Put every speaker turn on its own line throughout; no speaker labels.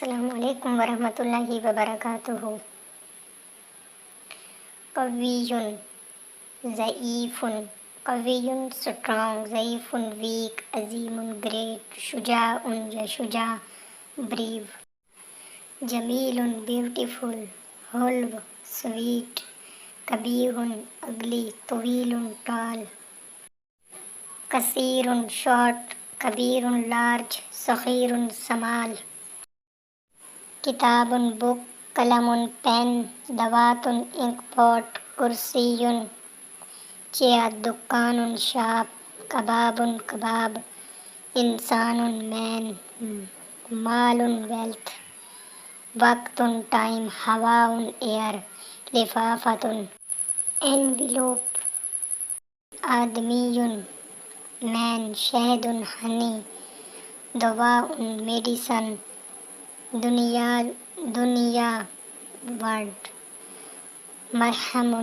السلام علیکم ورحمۃ اللہ وبرکاتہ۔ قوی، ضعیف، قوی اسٹرانگ، ضعیف ویک، عظیم گریٹ، شجاع یا شجاع بریو، جمیل بیوٹیفل، حلو سویٹ، قبیح اگلی، طویل ٹال، قصیر شارٹ، کبیر لارج، صغیر سمال، کتاب بک، قلم پین، دوات انک پاٹ، کرسی چیئر، دکان شاپ، کباب کباب، انسان مین، مال ویلتھ، وقت ٹائم، ہوا ایئر، لفافۃ انویلوپ، آدمی مین، شہد ہنی، دواء میڈیسن، دنیا ورڈ، مرہم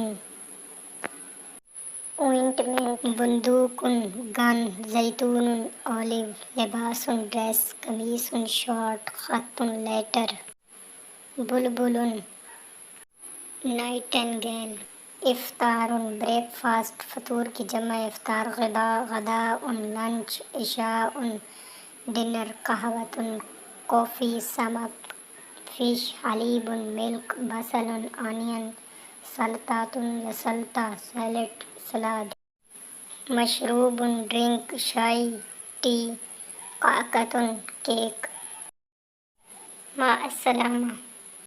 اوائنٹمنٹ، بندوق گن، زیتون اولیو، لباس ڈریس، قمیص شارٹ، خط لیٹر، بلبل نائٹنگیل، افطار بریک فاسٹ، فطور کی جمع افطار، غداء لنچ، عشاء ڈنر، قہوۃ کافی، سمک فش، حلیب ملک، بصل آنین، سلطات یا سلطہ سیلڈ سلاد، مشروب ڈرنک چائے ٹی، کعکۃ کیک۔ مع السلامہ۔